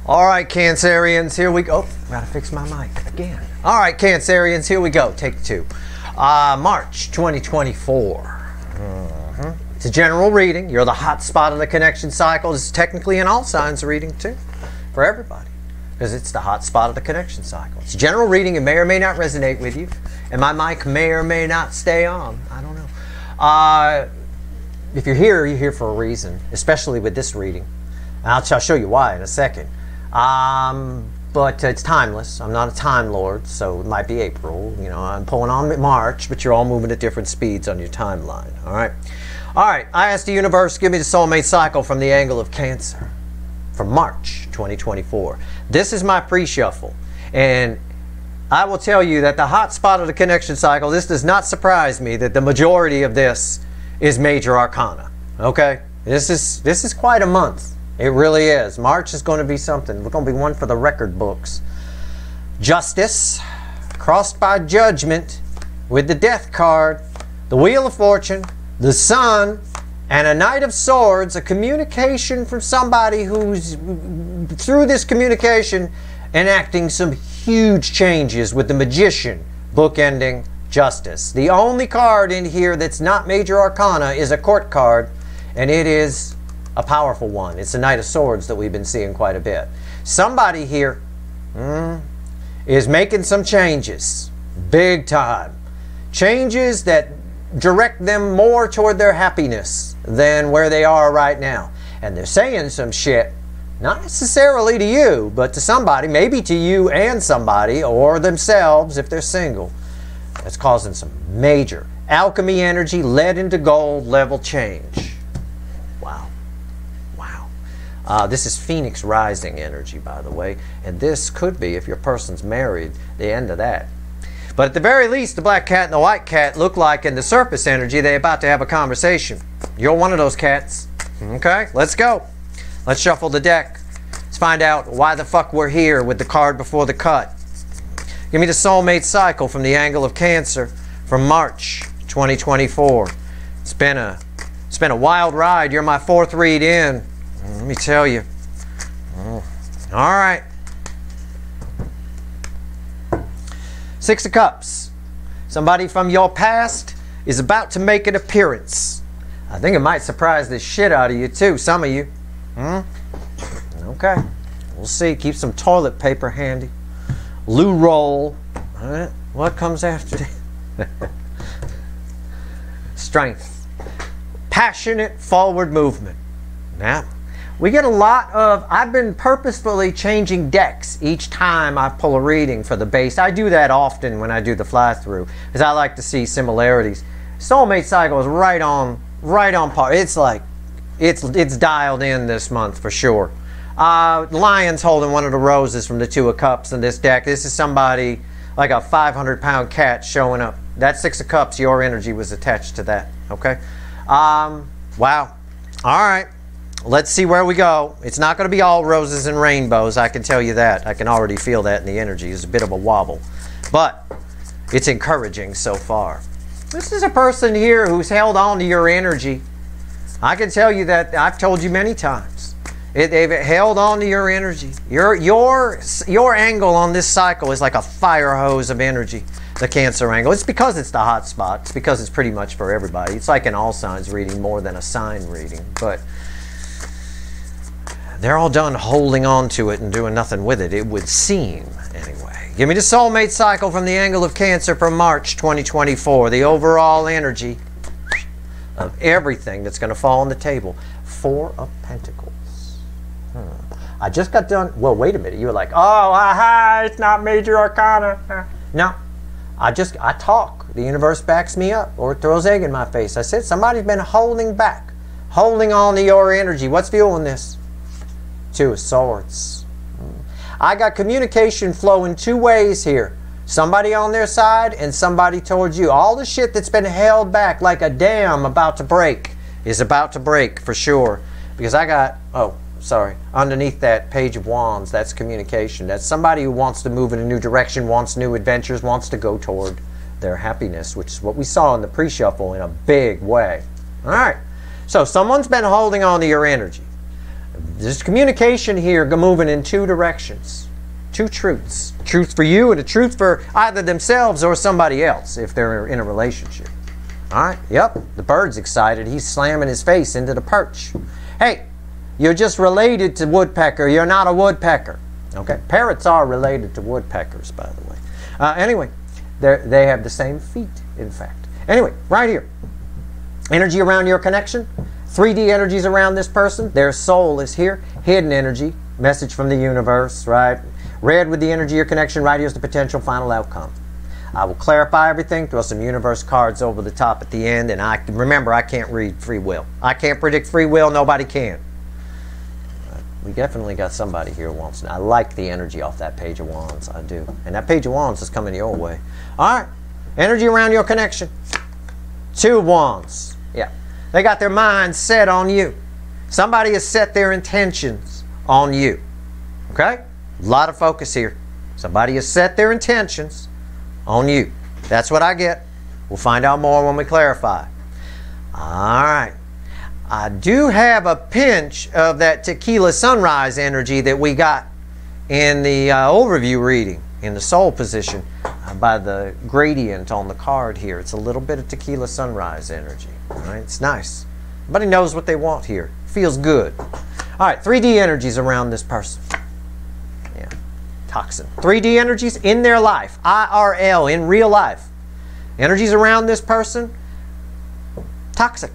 All right, Cancerians, here we go. Oh, gotta fix my mic again. All right, Cancerians, here we go. Take two. March 2024. It's a general reading. You're the hot spot of the connection cycle. This is technically an all signs reading too, for everybody, because it's the hot spot of the connection cycle. It's a general reading. It may or may not resonate with you, and my mic may or may not stay on. I don't know. If you're here for a reason, especially with this reading. And I'll show you why in a second. But it's timeless. I'm not a time lord, so it might be April. You know, I'm pulling on March, but you're all moving at different speeds on your timeline. All right. All right. I asked the universe, give me the soulmate cycle from the angle of Cancer for March 2024. This is my pre-shuffle, and I will tell you that the hot spot of the connection cycle. This does not surprise me that the majority of this is major arcana. Okay, this is quite a month. It really is. March is going to be something. We're going to be one for the record books. Justice, crossed by judgment, with the Death card, the Wheel of Fortune, the Sun, and a Knight of Swords, a communication from somebody who's, through this communication, enacting some huge changes with the Magician, bookending Justice. The only card in here that's not major arcana is a court card, and it is a powerful one. It's the Knight of Swords that we've been seeing quite a bit. Somebody here is making some changes, big time. Changes that direct them more toward their happiness than where they are right now. And they're saying some shit, not necessarily to you, but to somebody, maybe to you and somebody, or themselves if they're single. That's causing some major alchemy energy, lead into gold level change. Wow. Wow. This is Phoenix Rising energy, by the way. And this could be, if your person's married, the end of that. But at the very least, the black cat and the white cat look like in the surface energy they're about to have a conversation. You're one of those cats. Okay, let's go. Let's shuffle the deck. Let's find out why the fuck we're here with the card before the cut. Give me the soulmate cycle from the angle of Cancer from March 2024. It's been a wild ride. You're my fourth read in. Let me tell you. All right. Six of Cups. Somebody from your past is about to make an appearance. I think it might surprise the shit out of you too, some of you. Okay. We'll see. Keep some toilet paper handy. Loo roll. All right. What comes after that? Strength. Passionate forward movement. Now, we get a lot of, I've been purposefully changing decks each time I pull a reading for the base. I do that often when I do the fly through, because I like to see similarities. Soulmate cycle is right on par. It's like, it's dialed in this month for sure. Lion's holding one of the roses from the Two of Cups in this deck. This is somebody like a 500-pound cat showing up. That Six of Cups, your energy was attached to that. Okay. Wow. All right. Let's see where we go. It's not going to be all roses and rainbows. I can tell you that. I can already feel that in the energy. It's a bit of a wobble, but it's encouraging so far. This is a person here who's held on to your energy. I can tell you that. I've told you many times. They've held on to your energy. Your angle on this cycle is like a fire hose of energy, the Cancer angle. It's because it's the hot spot. It's because it's pretty much for everybody. It's like an all signs reading more than a sign reading. But they're all done holding on to it and doing nothing with it, it would seem, anyway. Give me the soulmate cycle from the angle of Cancer from March 2024. The overall energy of everything that's going to fall on the table. Four of Pentacles. I just got done. Well, wait a minute. You were like, oh, it's not major arcana. No. I talk. The universe backs me up or it throws egg in my face. I said somebody's been holding back, holding on to your energy. What's fueling this? Two of Swords. I got communication flowing two ways here. Somebody on their side and somebody towards you. All the shit that's been held back like a dam about to break is about to break for sure. Because I got, underneath that Page of Wands, that's communication. That's somebody who wants to move in a new direction, wants new adventures, wants to go toward their happiness, which is what we saw in the pre-shuffle in a big way. All right. So someone's been holding on to your energy. There's communication here moving in two directions. Two truths. Truth for you and a truth for either themselves or somebody else if they're in a relationship. All right, yep, the bird's excited. He's slamming his face into the perch. Hey, you're just related to woodpecker. You're not a woodpecker. Okay, parrots are related to woodpeckers, by the way. Anyway, they have the same feet, in fact. Anyway, right here. Energy around your connection. 3D energies around this person. Their soul is here. Hidden energy. Message from the universe, right? Red with the energy of your connection. Right here's the potential final outcome. I will clarify everything, throw some universe cards over the top at the end, and remember, I can't read free will. I can't predict free will. Nobody can. We definitely got somebody here who wants to. I like the energy off that Page of Wands. I do. And that Page of Wands is coming your way. All right. Energy around your connection. 2 of Wands. Yeah. They got their minds set on you. Somebody has set their intentions on you. Okay? A lot of focus here. Somebody has set their intentions on you. That's what I get. We'll find out more when we clarify. All right. I do have a pinch of that tequila sunrise energy that we got in the overview reading in the soul position by the gradient on the card here. It's a little bit of tequila sunrise energy. All right, it's nice. Everybody knows what they want here. Feels good. All right, 3D energies around this person. Yeah, toxin. 3D energies in their life. IRL, in real life. Energies around this person. Toxic.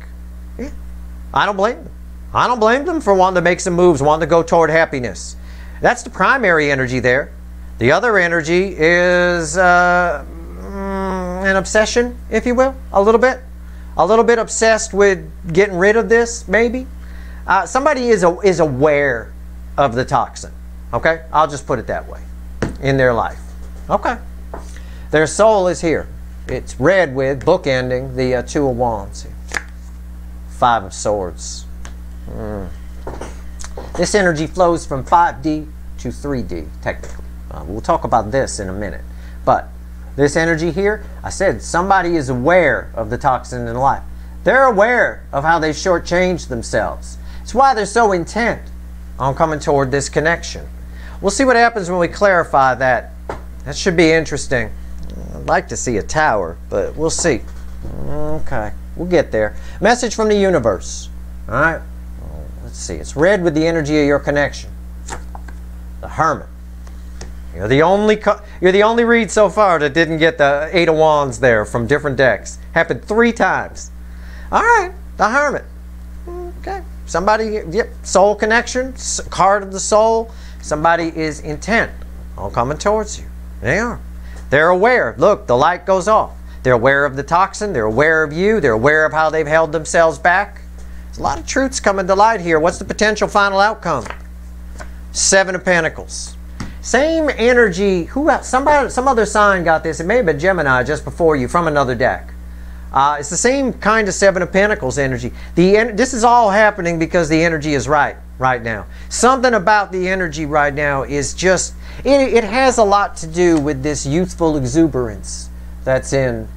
Yeah. I don't blame them. I don't blame them for wanting to make some moves, wanting to go toward happiness. That's the primary energy there. The other energy is an obsession, if you will, a little bit. A little bit obsessed with getting rid of this, maybe. Somebody is aware of the toxin. Okay? I'll just put it that way. In their life. Okay. Their soul is here. It's red with, bookending, the 2 of Wands here. 5 of Swords. This energy flows from 5D to 3D, technically. We'll talk about this in a minute. But this energy here, I said somebody is aware of the toxin in life. They're aware of how they shortchanged themselves. It's why they're so intent on coming toward this connection. We'll see what happens when we clarify that. That should be interesting. I'd like to see a tower, but we'll see. Okay, we'll get there. Message from the universe. All right, let's see. It's red with the energy of your connection. The Hermit. You're the only read so far that didn't get the 8 of Wands there from different decks. Happened 3 times. All right, the Hermit. Okay, somebody, yep, soul connection, card of the soul. Somebody is intent on coming towards you. They are. They're aware. Look, the light goes off. They're aware of the toxin. They're aware of you. They're aware of how they've held themselves back. There's a lot of truths coming to light here. What's the potential final outcome? 7 of Pentacles. Same energy. Some other sign got this. It may have been Gemini just before you from another deck. It's the same kind of 7 of Pentacles energy. This is all happening because the energy is right now. Something about the energy right now is just, it has a lot to do with this youthful exuberance that's in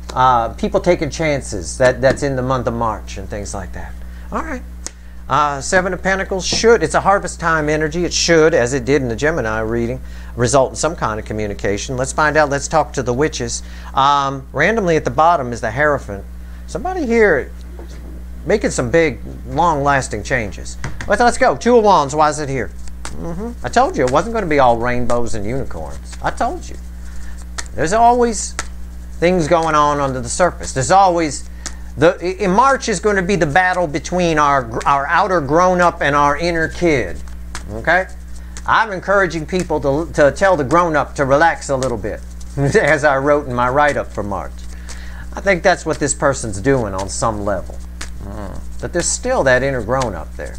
people taking chances that's in the month of March and things like that. All right. 7 of Pentacles it's a harvest time energy. It should, as it did in the Gemini reading, result in some kind of communication. Let's find out. Let's talk to the witches. Randomly at the bottom is the Hierophant. Somebody here making some big, long-lasting changes. Let's go. 2 of Wands. Why is it here? I told you it wasn't going to be all rainbows and unicorns. I told you. There's always things going on under the surface. There's always... in March is going to be the battle between our outer grown-up and our inner kid. Okay? I'm encouraging people to tell the grown-up to relax a little bit, as I wrote in my write-up for March. I think that's what this person's doing on some level. But there's still that inner grown-up there.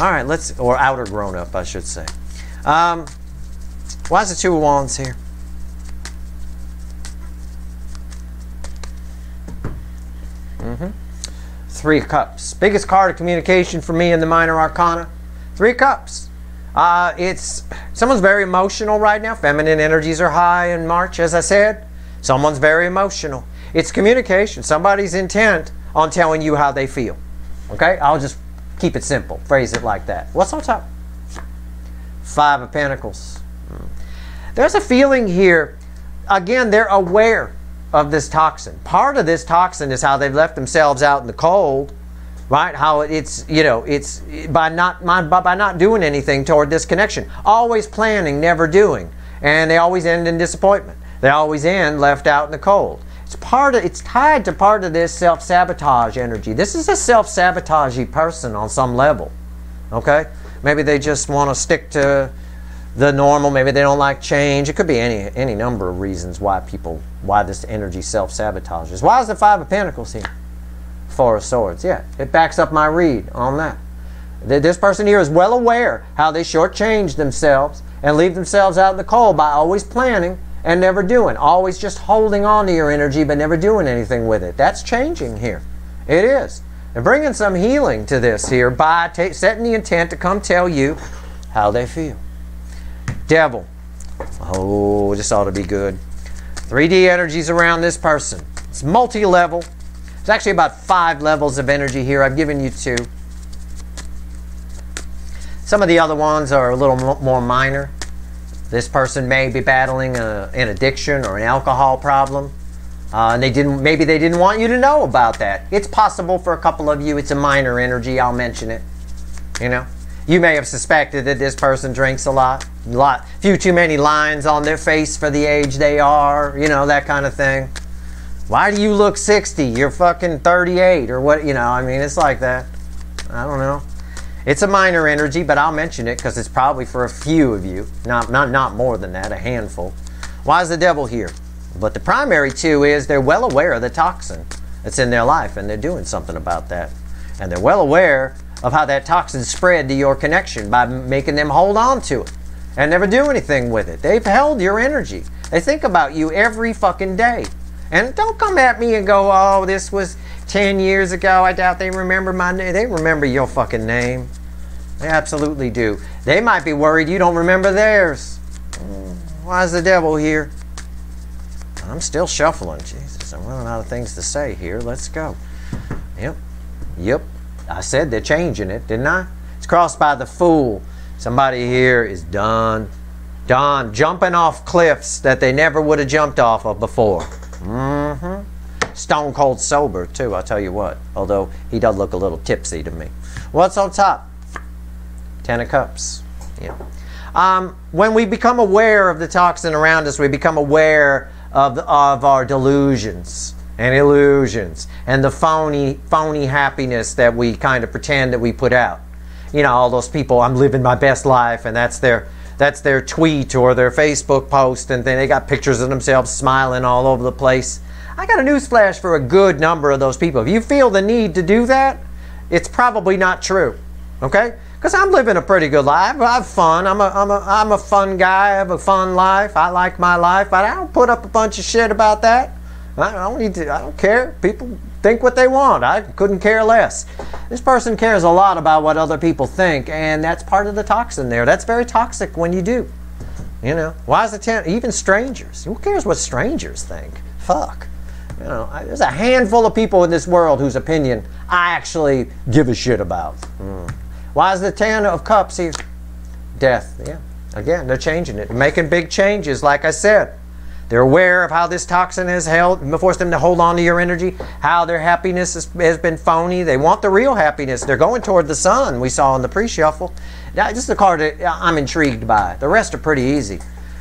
All right, or outer grown-up, I should say. Why is the 2 of Wands here? Three of Cups. Biggest card of communication for me in the Minor Arcana. 3 of Cups. Someone's very emotional right now. Feminine energies are high in March, as I said. Someone's very emotional. It's communication. Somebody's intent on telling you how they feel. Okay? I'll just Keep it simple. Phrase it like that. What's on top? Five of Pentacles. There's a feeling here. Again, they're aware of this toxin. Part of this toxin is how they've left themselves out in the cold, right? How it's, you know, it's by not doing anything toward this connection. Always planning, never doing. And they always end in disappointment. They always end left out in the cold. It's tied to part of this self-sabotage energy. This is a self-sabotagey person on some level. Okay? Maybe they just want to stick to the normal. Maybe they don't like change. It could be any number of reasons why this energy self-sabotages. Why is the Five of Pentacles here? Four of Swords. Yeah, it backs up my read on that. This person here is well aware how they shortchange themselves and leave themselves out in the cold by always planning and never doing. Always just holding on to your energy but never doing anything with it. That's changing here. It is. And bringing some healing to this here by setting the intent to come tell you how they feel. Devil. Oh, this ought to be good. 3D energies around this person. It's multi-level. There's actually about 5 levels of energy here. I've given you 2. Some of the other ones are a little more minor. This person may be battling an addiction or an alcohol problem. And maybe they didn't want you to know about that. It's possible for a couple of you. It's a minor energy. I'll mention it. You know, you may have suspected that this person drinks a lot. Few too many lines on their face for the age they are. You know, that kind of thing. Why do you look 60? You're fucking 38 or what? You know, I mean, it's like that. I don't know. It's a minor energy, but I'll mention it because it's probably for a few of you. Not more than that, a handful. Why is the Devil here? But the primary 2 is they're well aware of the toxin that's in their life, and they're doing something about that. And they're well aware of how that toxin spread to your connection by making them hold on to it and never do anything with it. They've held your energy. They think about you every fucking day. And don't come at me and go, oh, this was 10 years ago. I doubt they remember my name. They remember your fucking name. They absolutely do. They might be worried you don't remember theirs. Why is the Devil here? I'm still shuffling. Jesus, I'm running out of things to say here. Let's go. Yep. I said they're changing it, didn't I? It's crossed by the Fool. Somebody here is done jumping off cliffs that they never would have jumped off of before. Stone cold sober, too, I'll tell you what. Although he does look a little tipsy to me. What's on top? 10 of Cups. Yeah. When we become aware of the toxin around us, we become aware of our delusions and illusions and the phony happiness that we kind of pretend that we put out. You know, all those people, I'm living my best life, and that's their tweet or their Facebook post, and then they got pictures of themselves smiling all over the place. I got a newsflash for a good number of those people. If you feel the need to do that, it's probably not true. Okay? Because I'm living a pretty good life. I have fun. I'm a fun guy. I have a fun life. I like my life. But I don't put up a bunch of shit about that. I don't care. People think what they want. I couldn't care less. This person cares a lot about what other people think, and that's part of the toxin there. That's very toxic when you do. You know, why is the 10? Even strangers. Who cares what strangers think? Fuck. You know, there's a handful of people in this world whose opinion I actually give a shit about. Why is the 10 of Cups here? Death. Yeah. Again, they're changing it. Making big changes, like I said. They're aware of how this toxin has forced them to hold on to your energy, how their happiness has been phony. They want the real happiness. They're going toward the sun, we saw in the pre-shuffle. Now, this is the card that I'm intrigued by. The rest are pretty easy.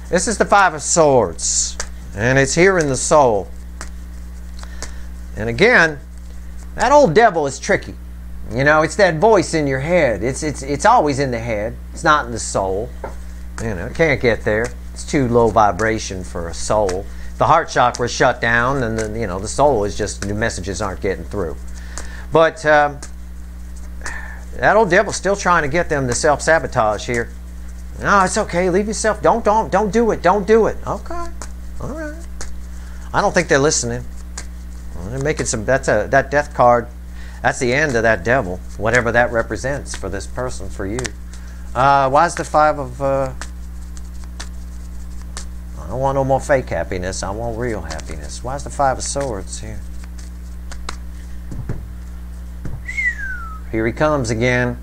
This is the 5 of Swords, and it's here in the soul. And again, that old Devil is tricky. You know, it's that voice in your head. It's always in the head. It's not in the soul. You know, it can't get there. It's too low vibration for a soul. The heart chakra is shut down, and then, you know, the soul is just, the messages aren't getting through. But that old Devil's still trying to get them to self-sabotage here. No, it's okay. Leave yourself. Don't do it. Don't do it. Okay. All right. I don't think they're listening. They're making some. That death card. That's the end of that Devil, whatever that represents for this person, for you. Why is the 5 of... I don't want no more fake happiness. I want real happiness. Why is the 5 of Swords here? Here he comes again.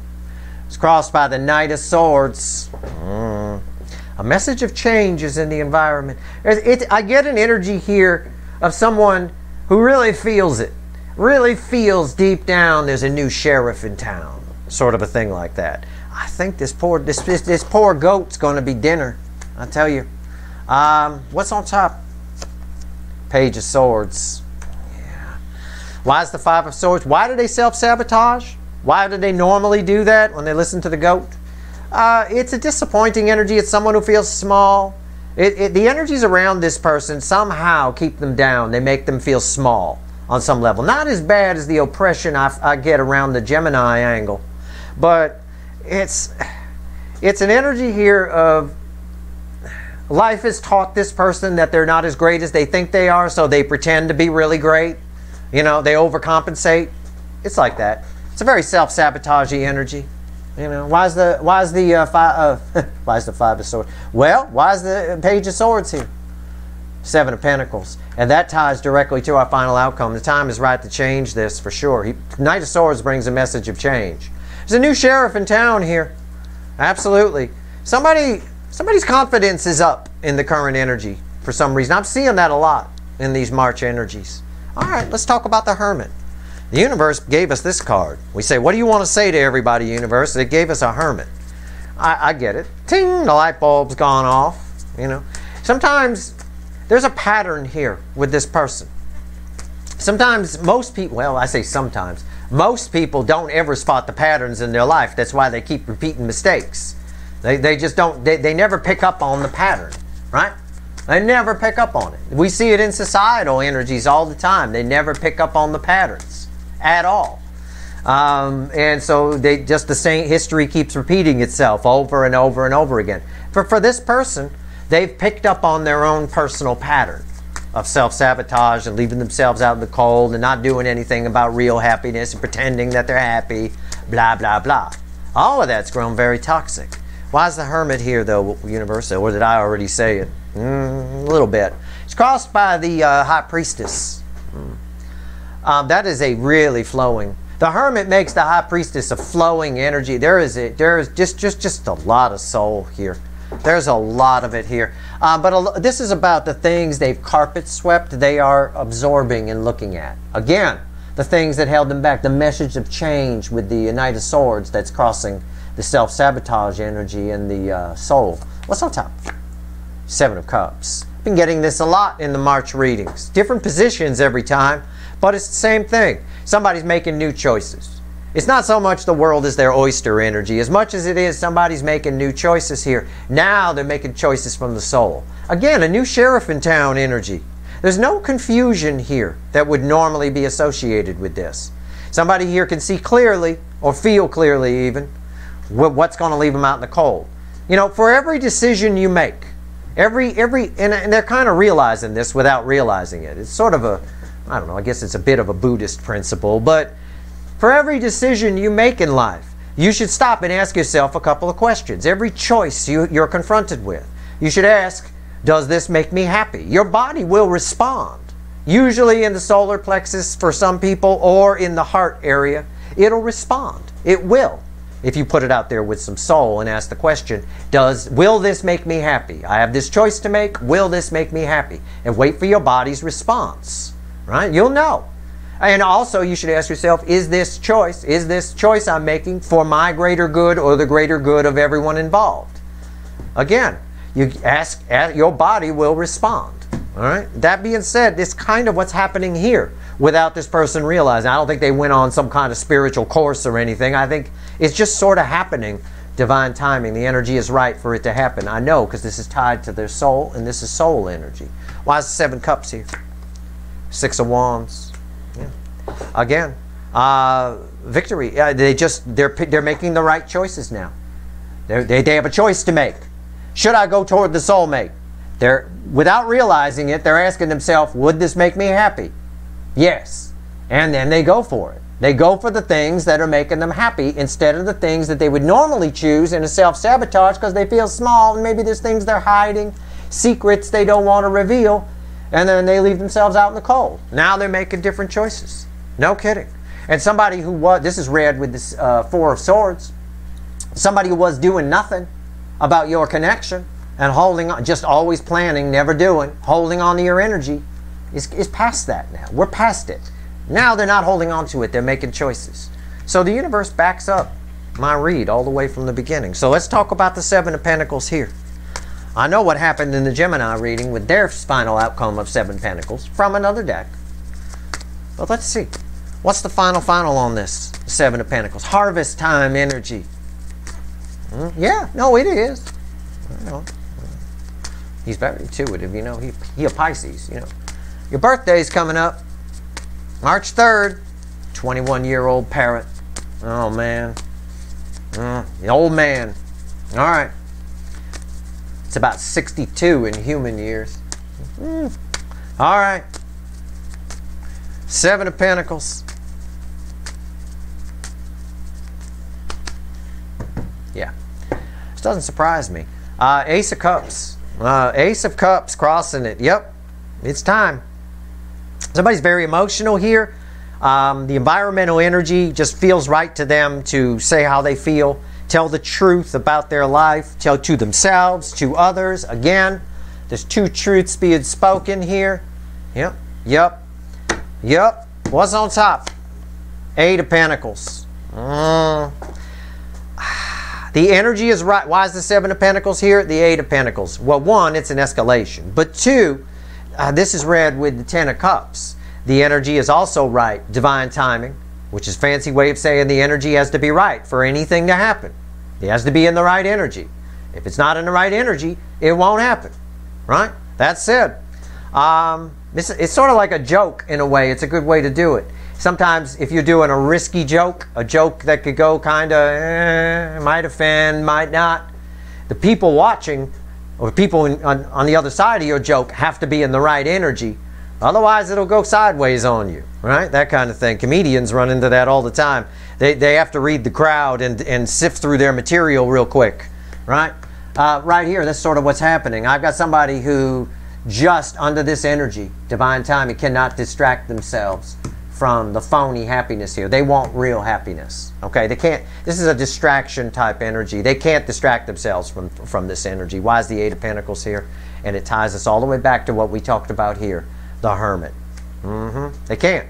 It's crossed by the Knight of Swords. A message of change is in the environment. I get an energy here of someone who really feels it. Really feels deep down there's a new sheriff in town. Sort of a thing like that. I think this poor goat's going to be dinner. I tell you. What's on top? Page of Swords. Yeah. Why is the Five of Swords? Why do they self-sabotage? Why do they normally do that when they listen to the goat? It's a disappointing energy. It's someone who feels small. The energies around this person somehow keep them down. They make them feel small on some level. Not as bad as the oppression I get around the Gemini angle. But it's an energy here of life has taught this person that they're not as great as they think they are, so they pretend to be really great. You know, they overcompensate. It's like that. It's a very self-sabotaging energy. You know, why is the Five of Swords? Well, why is the Page of Swords here? Seven of Pentacles. And that ties directly to our final outcome. The time is right to change this for sure. Knight of Swords brings a message of change. There's a new sheriff in town here. Absolutely. Somebody's confidence is up in the current energy for some reason. I'm seeing that a lot in these March energies. All right, let's talk about the Hermit. The universe gave us this card. We say, what do you want to say to everybody, universe? It gave us a Hermit. I get it. Ting, the light bulb's gone off. You know, sometimes there's a pattern here with this person. Sometimes most people, well, I say sometimes, most people don't ever spot the patterns in their life. That's why they keep repeating mistakes. They just don't, they never pick up on the pattern, right? They never pick up on it. We see it in societal energies all the time. They never pick up on the patterns at all. And so they just, the same history keeps repeating itself over and over and over again. For this person, they've picked up on their own personal pattern of self-sabotage and leaving themselves out in the cold and not doing anything about real happiness and pretending that they're happy, blah, blah, blah. All of that's grown very toxic. Why is the Hermit here, though, universe? Or did I already say it? A little bit. It's crossed by the High Priestess. That is a really flowing. The Hermit makes the High Priestess a flowing energy. There is just a lot of soul here. There's a lot of it here. But this is about the things they've carpet swept, they are absorbing and looking at. Again, the things that held them back, the message of change with the Knight of Swords that's crossing the self-sabotage energy and the soul. What's on top? Seven of Cups. Been getting this a lot in the March readings. Different positions every time, but it's the same thing. Somebody's making new choices. It's not so much the world is their oyster energy as much as it is somebody's making new choices here. Now they're making choices from the soul. Again, a new sheriff in town energy. There's no confusion here that would normally be associated with this. Somebody here can see clearly, or feel clearly even, what's going to leave them out in the cold. You know, for every decision you make, and they're kind of realizing this without realizing it. It's sort of a, I don't know, I guess it's a bit of a Buddhist principle, but for every decision you make in life, you should stop and ask yourself a couple of questions. Every choice you're confronted with, you should ask, does this make me happy? Your body will respond. Usually in the solar plexus for some people or in the heart area, it'll respond. It will. If you put it out there with some soul and ask the question, will this make me happy? I have this choice to make. Will this make me happy? And wait for your body's response, right? You'll know. And also you should ask yourself, is this choice I'm making for my greater good or the greater good of everyone involved? Again, you ask, your body will respond. All right. That being said, this kind of what's happening here without this person realizing. I don't think they went on some kind of spiritual course or anything. I think it's just sort of happening. Divine timing. The energy is right for it to happen. I know, because this is tied to their soul, and this is soul energy. Why is the Seven Cups here? Six of Wands. Yeah. Again, victory. They're making the right choices now. They have a choice to make. Should I go toward the soulmate? Without realizing it, they're asking themselves, would this make me happy? Yes. And then they go for it. They go for the things that are making them happy instead of the things that they would normally choose in a self-sabotage because they feel small and maybe there's things they're hiding, secrets they don't want to reveal, and then they leave themselves out in the cold. Now they're making different choices. No kidding. And somebody who was, this is read with this Four of Swords, somebody who was doing nothing about your connection and holding on, just always planning, never doing, holding on to your energy, is past that now. We're past it. Now they're not holding on to it. They're making choices. So the universe backs up my read all the way from the beginning. So let's talk about the Seven of Pentacles here. I know what happened in the Gemini reading with their final outcome of Seven Pentacles from another deck. But let's see. What's the final on this Seven of Pentacles? Harvest time energy. Yeah, no, it is. You know, he's very intuitive, you know. He a Pisces, you know. Your birthday's coming up. March 3rd. 21-year-old parrot. Oh, man. The old man. All right. It's about 62 in human years. All right. Seven of Pentacles. Yeah. This doesn't surprise me. Ace of Cups. Ace of Cups crossing it. Yep. It's time. Somebody's very emotional here. The environmental energy just feels right to them to say how they feel, tell the truth about their life, tell to themselves, to others. Again, there's two truths being spoken here. Yep, yep, yep. What's on top? Eight of Pentacles. The energy is right. Why is the Seven of Pentacles here? The Eight of Pentacles. Well, one, it's an escalation. But two, this is read with the Ten of Cups. The energy is also right. Divine timing, which is a fancy way of saying the energy has to be right for anything to happen. It has to be in the right energy. If it's not in the right energy, it won't happen. Right? That's it. It's sort of like a joke in a way. It's a good way to do it. Sometimes if you're doing a risky joke, a joke that could go kind of, might offend, might not, the people watching or people on the other side of your joke have to be in the right energy. Otherwise, it'll go sideways on you, right? That kind of thing. Comedians run into that all the time. They have to read the crowd and sift through their material real quick, right? Right here, that's sort of what's happening. I've got somebody who just under this energy, divine timing, cannot distract themselves from the phony happiness here. They want real happiness, okay? They can't. This is a distraction type energy. They can't distract themselves from this energy. Why is the Eight of Pentacles here? And it ties us all the way back to what we talked about here. The Hermit. They can't.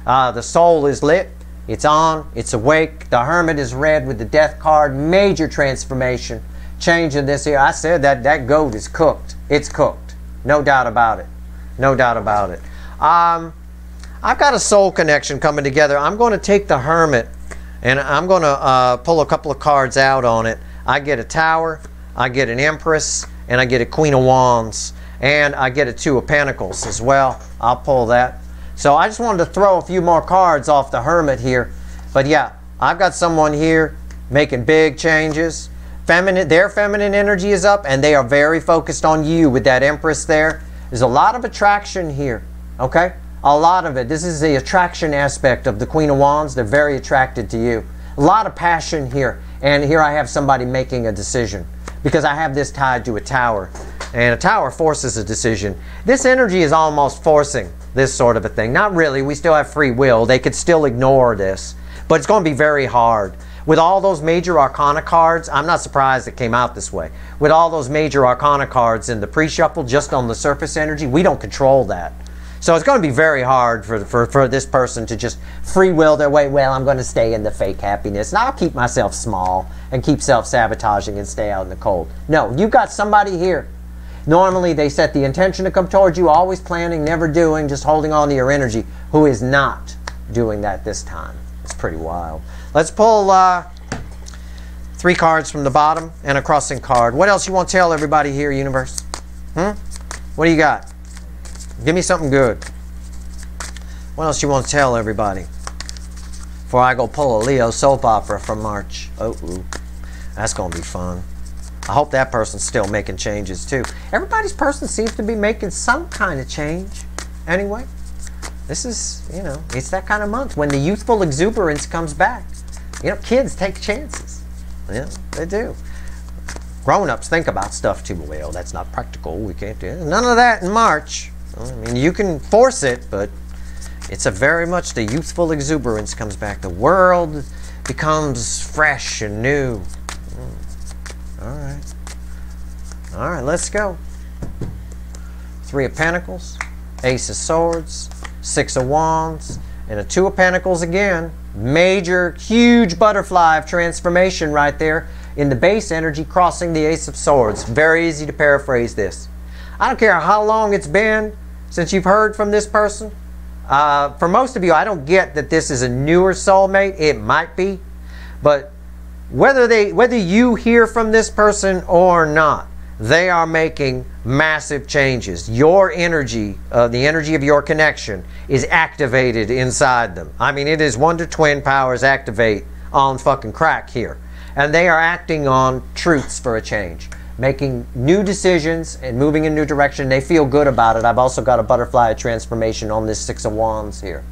The soul is lit. It's on. It's awake. The Hermit is read with the Death card. Major transformation. Changing this here. I said that goat is cooked. It's cooked. No doubt about it. No doubt about it. I've got a soul connection coming together. I'm going to take the Hermit and I'm going to pull a couple of cards out on it. I get a Tower. I get an Empress. And I get a Queen of Wands. And I get a Two of Pentacles as well. I'll pull that. So I just wanted to throw a few more cards off the Hermit here. But yeah, I've got someone here making big changes. Their feminine energy is up and they are very focused on you with that Empress there. There's a lot of attraction here. Okay? A lot of it. This is the attraction aspect of the Queen of Wands. They're very attracted to you. A lot of passion here. And here I have somebody making a decision. Because I have this tied to a Tower. And a Tower forces a decision. This energy is almost forcing this sort of a thing. Not really. We still have free will. They could still ignore this. But it's going to be very hard. With all those major Arcana cards, I'm not surprised it came out this way. With all those major Arcana cards in the pre-shuffle, just on the surface energy, we don't control that. So it's going to be very hard for this person to just free will their way. Well, I'm going to stay in the fake happiness. And I'll keep myself small and keep self-sabotaging and stay out in the cold. No, you've got somebody here. Normally, they set the intention to come towards you, always planning, never doing, just holding on to your energy, who is not doing that this time. It's pretty wild. Let's pull 3 cards from the bottom and a crossing card. What else you want to tell everybody here, universe? What do you got? Give me something good. What else you want to tell everybody? Before I go pull a Leo soap opera from March. Oh, that's going to be fun. I hope that person's still making changes too. Everybody's person seems to be making some kind of change. Anyway, this is, you know, it's that kind of month when the youthful exuberance comes back. You know, kids take chances. Yeah, they do. Grown-ups think about stuff too. Well, that's not practical. We can't do it. None of that in March. I mean, you can force it, but It's a very much the youthful exuberance comes back. The world becomes fresh and new. All right. All right, let's go. 3 of Pentacles, Ace of Swords, 6 of Wands, and a 2 of Pentacles again. Major, huge butterfly of transformation right there in the base energy crossing the Ace of Swords. Very easy to paraphrase this. I don't care how long it's been since you've heard from this person. For most of you, I don't get that this is a newer soulmate. It might be. But whether you hear from this person or not, they are making massive changes. Your energy, the energy of your connection, is activated inside them. I mean, it is wonder twin powers activate on fucking crack here. And they are acting on truths for a change. Making new decisions and moving in a new direction. They feel good about it. I've also got a butterfly of transformation on this 6 of Wands here.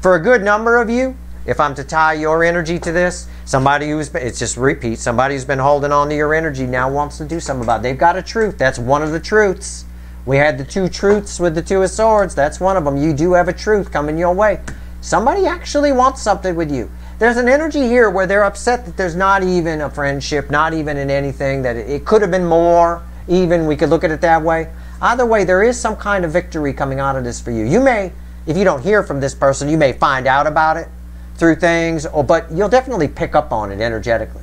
For a good number of you, if I'm to tie your energy to this, somebody who's been, it's just repeat, somebody who's been holding on to your energy now wants to do something about it. They've got a truth. That's one of the truths. We had the 2 truths with the 2 of Swords. That's one of them. You do have a truth coming your way. Somebody actually wants something with you. There's an energy here where they're upset that there's not even a friendship, not even in anything, that it could have been more, even. We could look at it that way. Either way, there is some kind of victory coming out of this for you. You may, if you don't hear from this person, you may find out about it through things, but you'll definitely pick up on it energetically.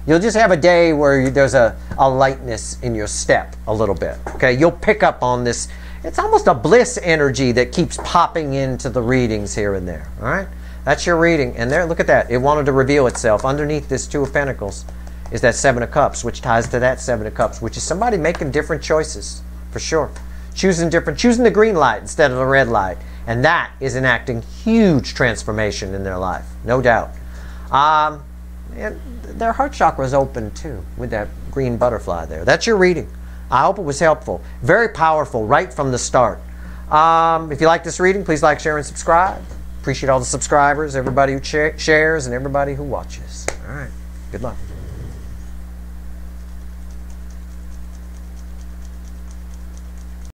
You'll just have a day where there's a lightness in your step a little bit. Okay, you'll pick up on this. It's almost a bliss energy that keeps popping into the readings here and there. All right, that's your reading. And there, look at that. It wanted to reveal itself. Underneath this 2 of Pentacles is that 7 of Cups, which ties to that 7 of Cups, which is somebody making different choices, for sure. Choosing the green light instead of the red light. And that is enacting huge transformation in their life, no doubt. And their heart chakra is open too, with that green butterfly there. That's your reading. I hope it was helpful. Very powerful right from the start. If you like this reading, please like, share, and subscribe. Appreciate all the subscribers, everybody who shares, and everybody who watches. All right. Good luck.